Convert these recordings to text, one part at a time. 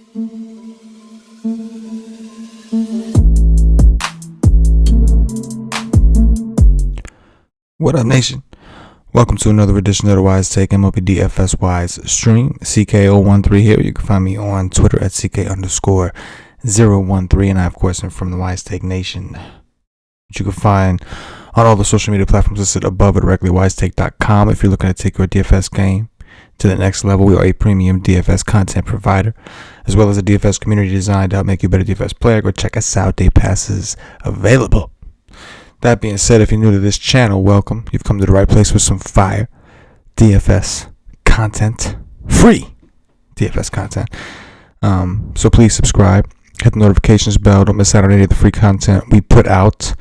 What up, nation? Welcome to another edition of the WiseTake MLB DFS Wise stream. CK013 here. You can find me on Twitter at CK_013, and I, of course, am from the WiseTake Nation, which you can find on all the social media platforms listed above or directly WiseTake.com. If you're looking to take your DFS game to the next level, we are a premium DFS content provider, as well as a DFS community designed to help make you a better DFS player. Go check us out. Day passes available. That being said, if you're new to this channel, welcome. You've come to the right place with some fire DFS content, free DFS content. So please subscribe, hit the notifications bell. Don't miss out on any of the free content we put out,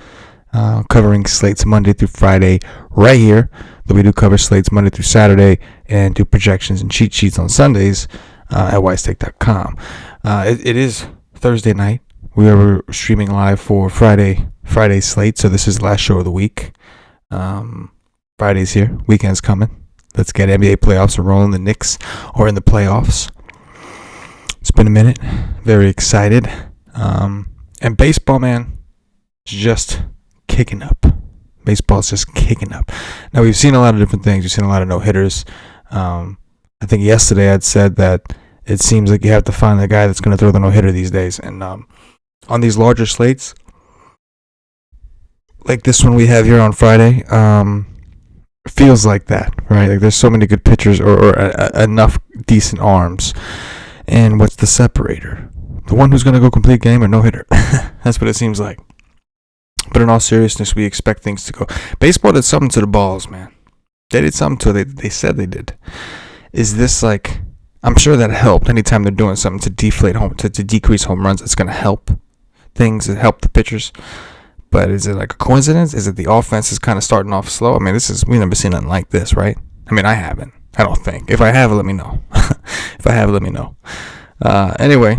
covering slates Monday through Friday right here. But we do cover slates Monday through Saturday and do projections and cheat sheets on Sundays at wisetake.com. It is Thursday night. We are streaming live for Friday slate, so this is the last show of the week. Friday's here, weekend's coming. Let's get NBA playoffs rolling. The Knicks are in the playoffs. It's been a minute. Very excited. And baseball, man, is just kicking up. Baseball's just kicking up. Now, we've seen a lot of different things. We've seen a lot of no-hitters. I think yesterday I'd said that it seems like you have to find the guy that's going to throw the no-hitter these days. And on these larger slates, like this one we have here on Friday, feels like that, right? Like there's so many good pitchers or enough decent arms. And what's the separator? The one who's going to go complete game or no-hitter? That's what it seems like. But in all seriousness, we expect things to go. Baseball did something to the balls, man. They did something to it. They said they did. Is this like... I'm sure that helped. Anytime they're doing something to deflate to decrease home runs, it's going to help things. It help the pitchers. But is it like a coincidence? Is it the offense is kind of starting off slow? I mean, we've never seen nothing like this, right? I mean, I haven't. I don't think. If I have, let me know. Anyway,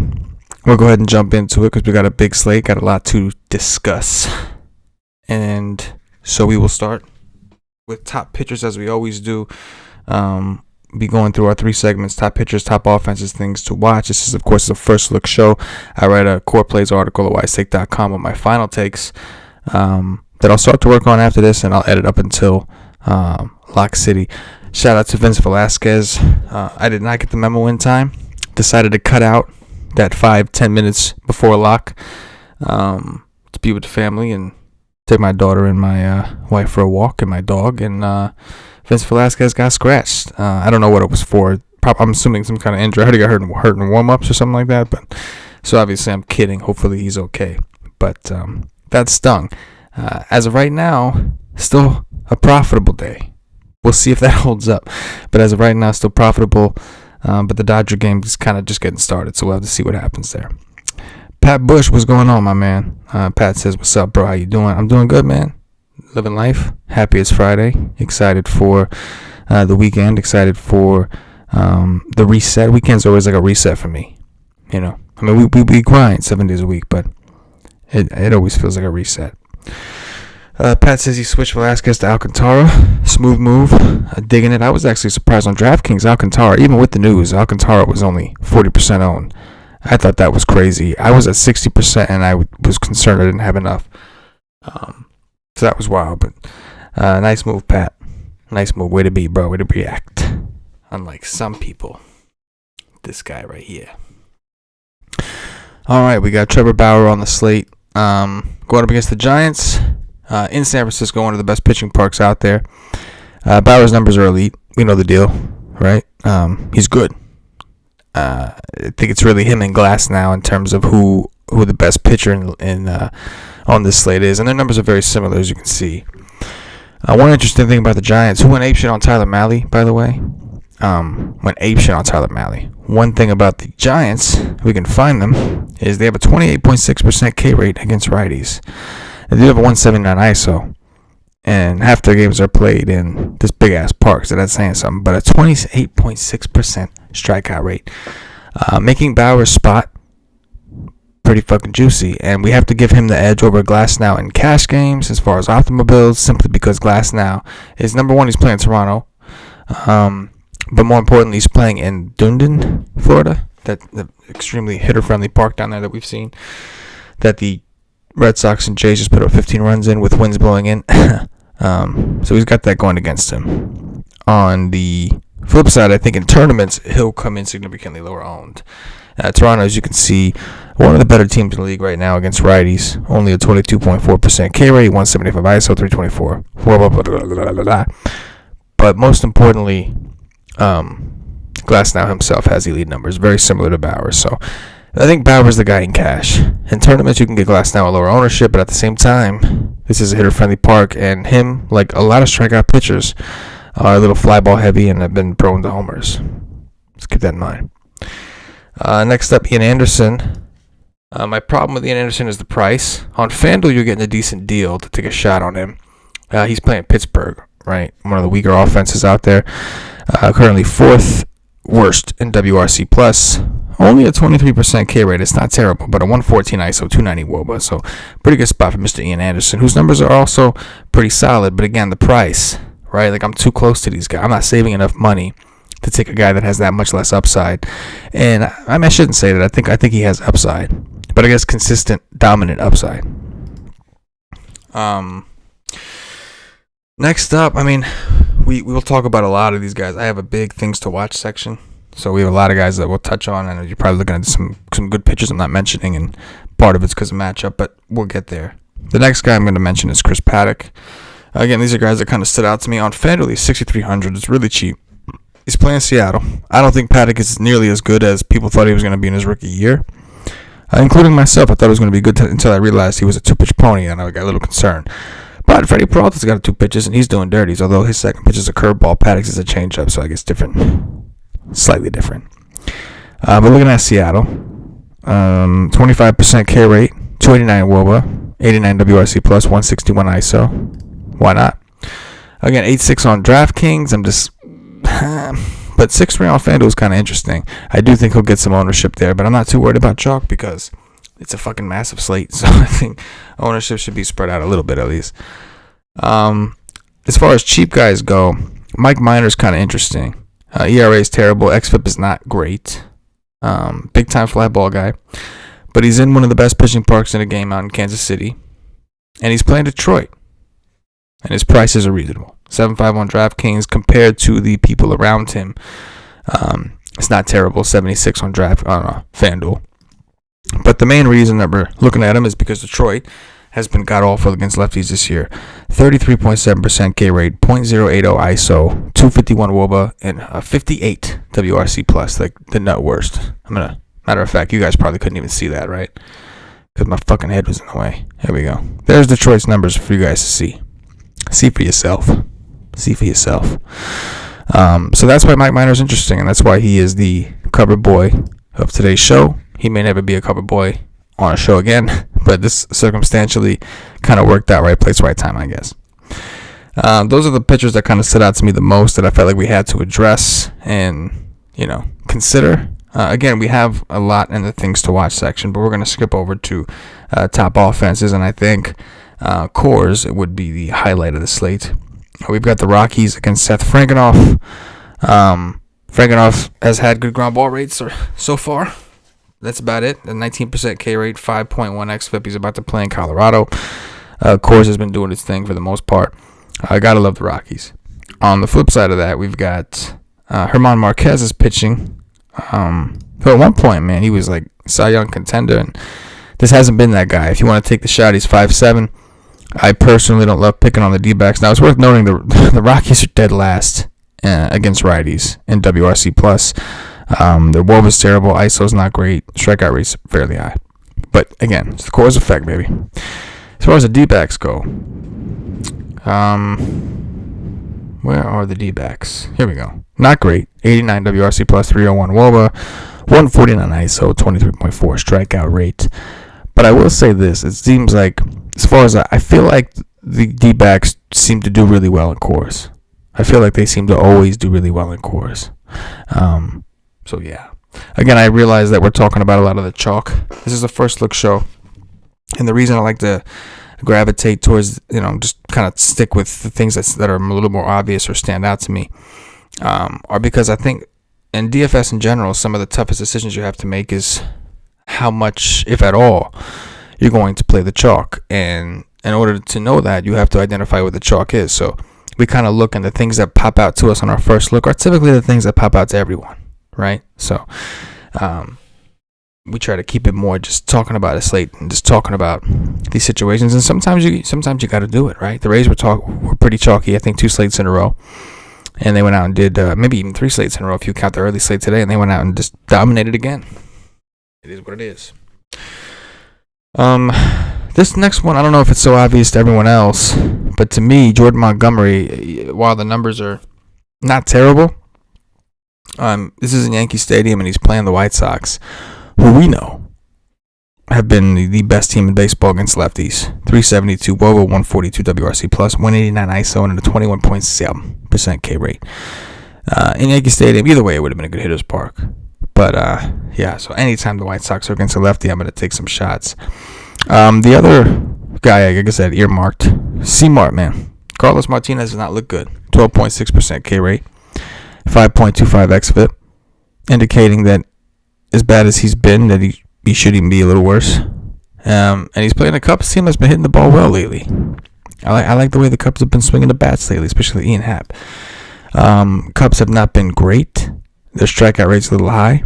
we'll go ahead and jump into it because we got a big slate, got a lot to discuss. And so we will start with top pitchers as we always do. Be going through our three segments: top pitchers, top offenses, things to watch. This is, of course, the first look show. I write a core plays article at wisetake.com with my final takes that I'll start to work on after this, and I'll edit up until Lock City. Shout out to Vince Velasquez. I did not get the memo in time. Decided to cut out that 5-10 minutes before lock to be with the family and take my daughter and my wife for a walk and my dog, and Vince Velasquez got scratched. I don't know what it was for. I'm assuming some kind of injury. I heard he got hurt in warm-ups or something like that. But so obviously I'm kidding. Hopefully he's okay. But that stung. As of right now, still a profitable day. We'll see if that holds up. But as of right now, still profitable. But the Dodger game is kind of just getting started. So we'll have to see what happens there. Pat Bush, what's going on, my man? Pat says, what's up, bro? How you doing? I'm doing good, man. Living life. Happy it's Friday. Excited for the weekend. Excited for the reset. Weekend's always like a reset for me. You know, I mean, we grind 7 days a week, but it always feels like a reset. Pat says he switched Velasquez to Alcantara. Smooth move. Digging it. I was actually surprised on DraftKings. Alcantara, even with the news, Alcantara was only 40% owned. I thought that was crazy. I was at 60%, and I was concerned I didn't have enough. So that was wild, but nice move, Pat. Nice move. Way to be, bro. Way to react. Unlike some people. This guy right here. All right, we got Trevor Bauer on the slate. Going up against the Giants in San Francisco, one of the best pitching parks out there. Bauer's numbers are elite. We know the deal, right? He's good. I think it's really him and Glass now in terms of who the best pitcher on this slate is, and their numbers are very similar, as you can see. One interesting thing about the Giants, who went apeshit on Tyler Mahle, by the way, went apeshit on Tyler Mahle. One thing about the Giants, if we can find them, is they have a 28.6% K rate against righties. They do have a 179 ISO, and half their games are played in this big-ass park, so that's saying something, but a 28.6% strikeout rate, making Bauer's spot pretty fucking juicy, and we have to give him the edge over Glasnow in cash games as far as optimal builds, simply because Glasnow is number one. He's playing Toronto, but more importantly, he's playing in Dunedin, Florida. that the extremely hitter-friendly park down there that we've seen, that the Red Sox and Jays just put up 15 runs in with winds blowing in. So he's got that going against him. On the flip side, I think in tournaments, he'll come in significantly lower owned. Toronto, as you can see, one of the better teams in the league right now against righties. Only a 22.4% K rate, 175 ISO, 324. Blah, blah, blah, blah, blah, blah, blah. But most importantly, Glasnow himself has elite numbers, very similar to Bauer. So I think Bauer's the guy in cash. In tournaments, you can get Glasnow a lower ownership, but at the same time, this is a hitter-friendly park, and him, like a lot of strikeout pitchers, are a little fly ball heavy and have been prone to homers. Let's keep that in mind. Next up, Ian Anderson. My problem with Ian Anderson is the price. On FanDuel, you're getting a decent deal to take a shot on him. He's playing Pittsburgh, right? One of the weaker offenses out there. Currently fourth worst in WRC plus. Only a 23% K rate. It's not terrible, but a 114 ISO, 290 WOBA. So pretty good spot for Mr. Ian Anderson, whose numbers are also pretty solid. But again, the price, right? Like, I'm too close to these guys. I'm not saving enough money to take a guy that has that much less upside. And I shouldn't say that. I think he has upside, but I guess consistent, dominant upside. Next up, we will talk about a lot of these guys. I have a big things to watch section, so we have a lot of guys that we'll touch on, and you're probably looking at some good pitchers I'm not mentioning, and part of it's because of matchup, but we'll get there. The next guy I'm going to mention is Chris Paddock. Again, these are guys that kind of stood out to me. On FanDuel, he's 6,300. It's really cheap. He's playing Seattle. I don't think Paddock is nearly as good as people thought he was going to be in his rookie year, including myself. I thought it was going to be good until I realized he was a two-pitch pony, and I got a little concerned. But Freddie Peralta's got 2 pitches, and he's doing dirties. Although his second pitch is a curveball, Paddock's is a changeup, so I guess slightly different. But looking at Seattle, 25% K rate, 289 WOBA, 89 WRC plus, 161 ISO. Why not? Again, 8.6 on DraftKings. But 6.3 on FanDuel is kind of interesting. I do think he'll get some ownership there, but I'm not too worried about chalk because it's a fucking massive slate. So I think ownership should be spread out a little bit at least. As far as cheap guys go, Mike Minor's kind of interesting. ERA is terrible. XFIP is not great. Big time fly ball guy. But he's in one of the best pitching parks in the game out in Kansas City. And he's playing Detroit. And his prices are reasonable. 7.5 on DraftKings compared to the people around him. It's not terrible. 76 on FanDuel. But the main reason that we're looking at him is because Detroit has been god-awful against lefties this year. 33.7% K rate, 0.080 ISO, 251 WOBA, and a 58 WRC plus, like the nut worst. Matter of fact, you guys probably couldn't even see that, right? Because my fucking head was in the way. Here we go. There's Detroit's numbers for you guys to see. See for yourself. So that's why Mike Minor's interesting, and that's why he is the cover boy of today's show. He may never be a cover boy on a show again, but this circumstantially kind of worked out. Right place, right time, I guess. Those are the pitchers that kind of stood out to me the most that I felt like we had to address and, consider. Again, we have a lot in the things to watch section, but we're going to skip over to top offenses, and I think Coors would be the highlight of the slate. We've got the Rockies against Seth Frankenoff. Frankenoff has had good ground ball rates so far. That's about it. A 19% K rate, 5.1 xFIP. He's about to play in Colorado. Coors has been doing its thing for the most part. I gotta love the Rockies. On the flip side of that, we've got Herman Marquez is pitching. So at one point, man, he was like Cy Young contender, and this hasn't been that guy. If you want to take the shot, he's 5'7". I personally don't love picking on the D-backs. Now, it's worth noting the Rockies are dead last against righties in WRC plus. Their WOBA is terrible. ISO's not great. Strikeout rate's fairly high. But again, it's the Coors effect, baby. As far as the D-backs go, where are the D-backs? Here we go. Not great. 89 WRC plus, 301 WOBA, 149 ISO, 23.4 strikeout rate. But I will say this: it seems like, as far as I feel like the D-backs seem to do really well in Coors. I feel like they seem to always do really well in Coors. So yeah. Again, I realize that we're talking about a lot of the chalk. This is a first look show, and the reason I like to gravitate towards, just kind of stick with the things that are a little more obvious or stand out to me, are because I think and DFS in general, some of the toughest decisions you have to make is how much, if at all, you're going to play the chalk. And in order to know that, you have to identify what the chalk is. So we kind of look, and the things that pop out to us on our first look are typically the things that pop out to everyone, right? So we try to keep it more just talking about a slate and just talking about these situations. And sometimes you got to do it, right? The Rays were pretty chalky. I think 2 slates in a row. And they went out and did maybe even 3 slates in a row if you count the early slate today. And they went out and just dominated again. It is what it is. This next one, I don't know if it's so obvious to everyone else, but to me, Jordan Montgomery, while the numbers are not terrible, this is in Yankee Stadium and he's playing the White Sox, who we know have been the best team in baseball against lefties. 372 WOBA, 142 WRC plus, 189 ISO, and a 21.7% K rate. In Yankee Stadium, either way, it would have been a good hitter's park. But, yeah, so anytime the White Sox are against a lefty, I'm going to take some shots. The other guy, like I said, earmarked, C-Mart, man. Carlos Martinez does not look good. 12.6% K rate, 5.25 xFIP, indicating that as bad as he's been, that he should even be a little worse. And he's playing a Cubs team that's been hitting the ball well lately. I like the way the Cubs have been swinging the bats lately, especially Ian Happ. Cubs have not been great. Their strikeout rate's a little high,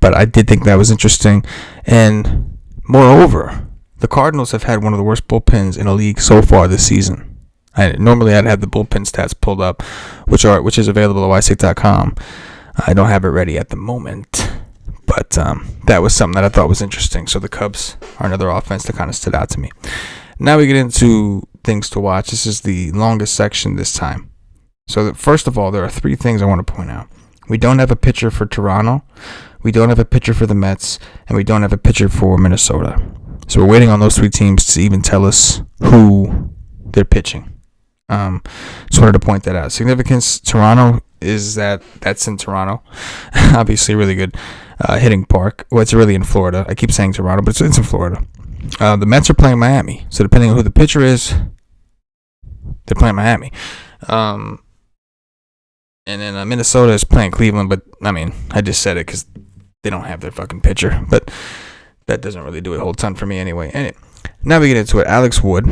but I did think that was interesting. And moreover, the Cardinals have had one of the worst bullpens in the league so far this season. Normally I'd have the bullpen stats pulled up, which is available at WiseTake.com. I don't have it ready at the moment, but that was something that I thought was interesting. So the Cubs are another offense that kind of stood out to me. Now we get into things to watch. This is the longest section this time. So first of all, there are 3 things I want to point out. We don't have a pitcher for Toronto, we don't have a pitcher for the Mets, and we don't have a pitcher for Minnesota. So we're waiting on those 3 teams to even tell us who they're pitching. Just wanted to point that out. Significance, Toronto is that's in Toronto. Obviously, really good hitting park. Well, it's really in Florida. I keep saying Toronto, but it's in Florida. The Mets are playing Miami. So depending on who the pitcher is, they're playing Miami. And then Minnesota is playing Cleveland, but I mean, I just said it because they don't have their fucking pitcher. But that doesn't really do a whole ton for me anyway. And now we get into it. Alex Wood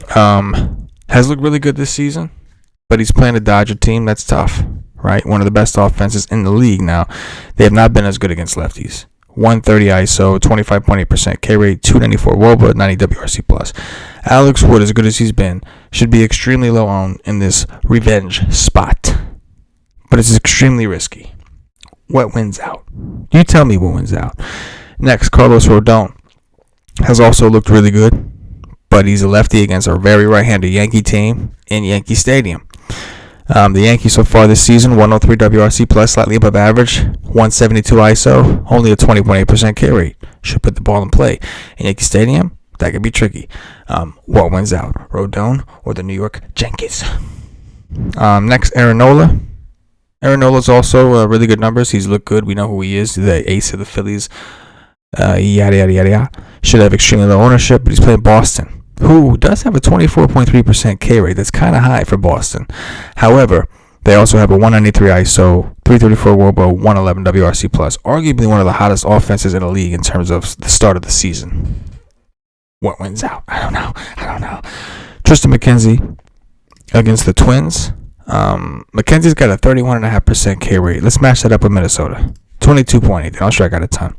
has looked really good this season, but he's playing a Dodger team that's tough, right? One of the best offenses in the league now. They have not been as good against lefties. 130 ISO, 25.8% K rate, 294 WOBA, 90 WRC plus. Alex Wood, as good as he's been, should be extremely low owned in this revenge spot, but it's extremely risky. What wins out? You tell me what wins out. Next, Carlos Rodon has also looked really good, but he's a lefty against a very right-handed Yankee team in Yankee Stadium. The Yankees so far this season, 103 WRC plus, slightly above average, 172 ISO, only a 20.8% K rate. Should put the ball in play. In Yankee Stadium, that could be tricky. What wins out, Rodon or the New York Yankees? Next, Aaron Nola. Aaron Nola's also really good numbers. He's looked good. We know who he is, the ace of the Phillies. Yada, yada, yada, yada. Should have extremely low ownership, but he's playing Boston, who does have a 24.3% K rate. That's kind of high for Boston. However, they also have a 193 ISO, 334 WOBA, 111 WRC plus. Arguably one of the hottest offenses in the league in terms of the start of the season. What wins out? I don't know. Tristan McKenzie against the Twins. McKenzie's got a 31.5% K rate. Let's match that up with Minnesota. 22.8. They don't strike out a ton.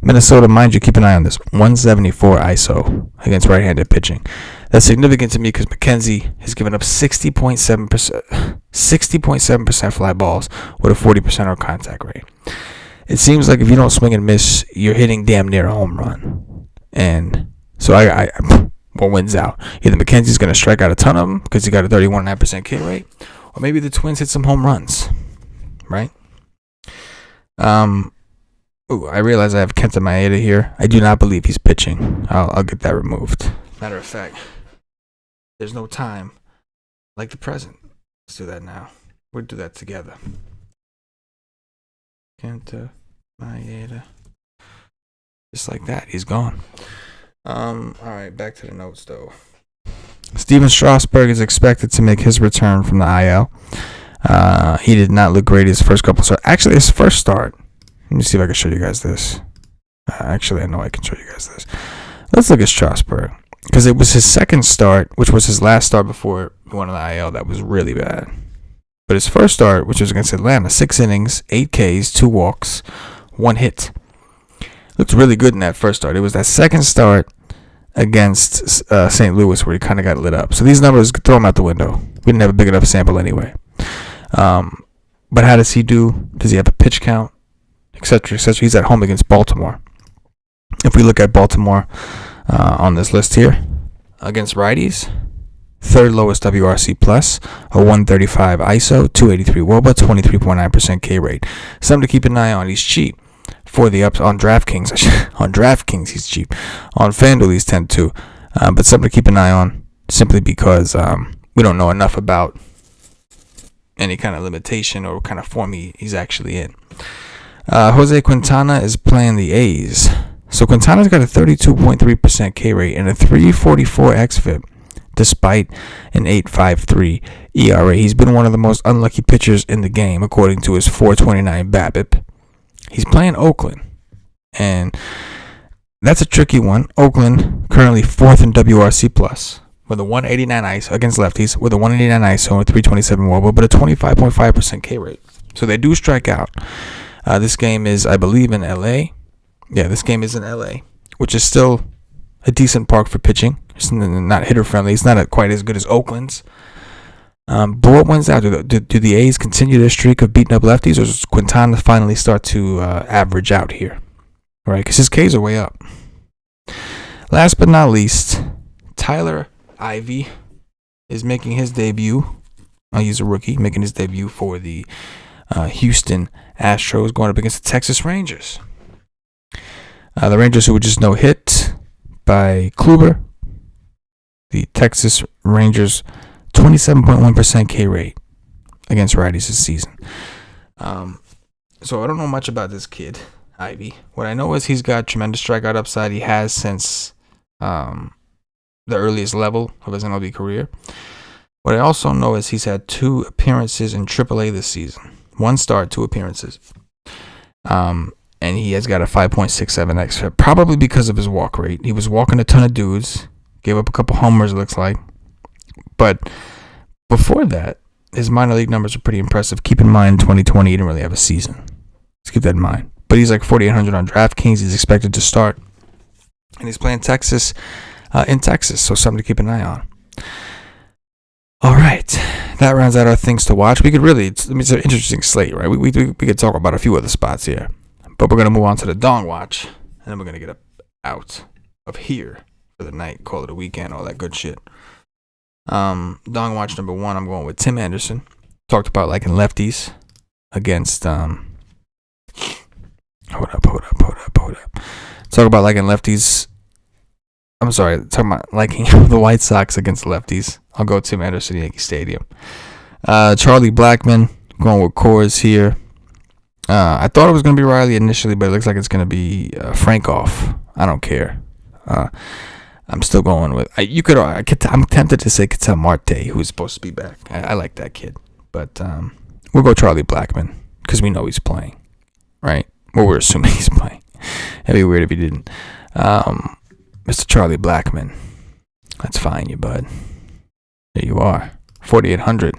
Minnesota, mind you, keep an eye on this. 174 ISO against right-handed pitching. That's significant to me because McKenzie has given up 60.7% fly balls with a 40% on contact rate. It seems like if you don't swing and miss, you're hitting damn near a home run. And so what wins out? Either McKenzie's going to strike out a ton of them because he got a 31.5% K rate, or maybe the Twins hit some home runs, right? I realize I have Kenta Maeda here. I do not believe he's pitching. I'll get that removed. Matter of fact, there's no time like the present. Let's do that now. We'll do that together. Kenta Maeda. Just like that, he's gone. All right, back to the notes though. Steven Strasburg is expected to make his return from the IL. He did not look great his first couple starts. Actually, his first start. Let me see if I can show you guys this. Actually, I know I can show you guys this. Let's look at Strasburg, because it was his second start, which was his last start before he went on the IL, that was really bad. But his first start, which was against Atlanta, 6 innings, 8 Ks, 2 walks, 1 hit. Looked really good in that first start. It was that second start against St. Louis where he kind of got lit up. So these numbers, throw them out the window. We didn't have a big enough sample anyway. But how does he do? Does he have a pitch count? Etc. etc. He's at home against Baltimore. If we look at Baltimore on this list here, against righties, third lowest WRC plus, a 135 ISO, 283 WOBA, 23.9% K rate. Something to keep an eye on. He's cheap for the ups on DraftKings. On DraftKings, he's cheap. On FanDuel, he's 10-2. But something to keep an eye on, simply because we don't know enough about any kind of limitation or what kind of form he's actually in. Jose Quintana is playing the A's. So Quintana's got a 32.3% K rate and a 3.44 xFIP, despite an 8.53 ERA. He's been one of the most unlucky pitchers in the game, according to his 4.29 BABIP. He's playing Oakland, and that's a tricky one. Oakland currently 4th in WRC plus with a 189 ISO against lefties, with a 189 ISO and 327 WOBA, but a 25.5% K rate. So they do strike out. This game is, I believe, in LA. Yeah, this game is in LA, which is still a decent park for pitching. It's not hitter friendly. It's not quite as good as Oakland's. But what wins out? Do the A's continue their streak of beating up lefties, or does Quintana finally start to average out here? Right, because his Ks are way up. Last but not least, Tyler Ivey is making his debut. He's a rookie, making his debut for the Houston Astros, going up against the Texas Rangers. The Rangers, who were just no hit by Kluber. The Texas Rangers, 27.1% K rate against righties this season. So I don't know much about this kid, Ivy. What I know is he's got tremendous strikeout upside. He has since the earliest level of his MLB career. What I also know is he's had 2 appearances in AAA this season. 1 start, 2 appearances. And he has got a 5.67 xFIP, probably because of his walk rate. He was walking a ton of dudes, gave up a couple homers, it looks like. But before that, his minor league numbers are pretty impressive. Keep in mind, 2020, he didn't really have a season. Let's keep that in mind. But he's like 4,800 on DraftKings. He's expected to start. And he's playing Texas, in Texas, so something to keep an eye on. All right, that rounds out our things to watch. We could really, it's an interesting slate, right? We could talk about a few other spots here. But we're going to move on to the Dong Watch, and then we're going to get out of here for the night, call it a weekend, all that good shit. Dong Watch number 1, I'm going with Tim Anderson. Talked about liking lefties against, hold up. Talk about liking lefties. I'm sorry, talking about liking the White Sox against lefties. I'll go Tim Anderson, Yankee Stadium. Charlie Blackmon, going with Coors here. I thought it was going to be Riley initially, but it looks like it's going to be Frankoff. I don't care. I'm still going with. I'm tempted to say Ketel Marte, who's supposed to be back. I like that kid, but we'll go Charlie Blackmon because we know he's playing, right? Well, we're assuming he's playing. It'd be weird if he didn't. Mr. Charlie Blackmon, let's find you, bud. There you are, 4,800.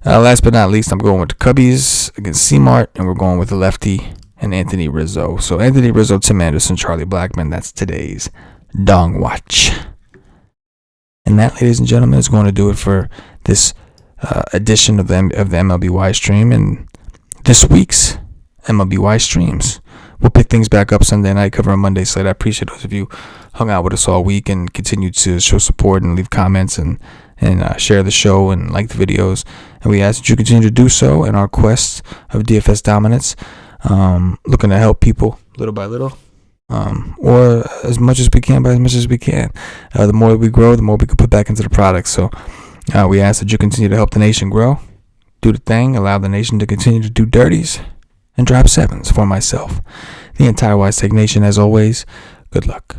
Last but not least, I'm going with the Cubbies against C-Mart, and we're going with the lefty and Anthony Rizzo. So Anthony Rizzo, Tim Anderson, Charlie Blackmon. That's today's Dong Watch. And that, ladies and gentlemen, is going to do it for this edition of the MLB Wise Stream and this week's MLB Wise Streams. We'll pick things back up Sunday night, cover a Monday slate. I appreciate those of you hung out with us all week and continue to show support and leave comments and share the show and like the videos. And we ask that you continue to do so in our quest of DFS dominance, looking to help people little by little, or as much as we can by as much as we can. The more we grow, the more we can put back into the product. So we ask that you continue to help the nation grow, do the thing, allow the nation to continue to do dirties, and drop sevens for myself. The entire WiseTake Nation, as always, good luck.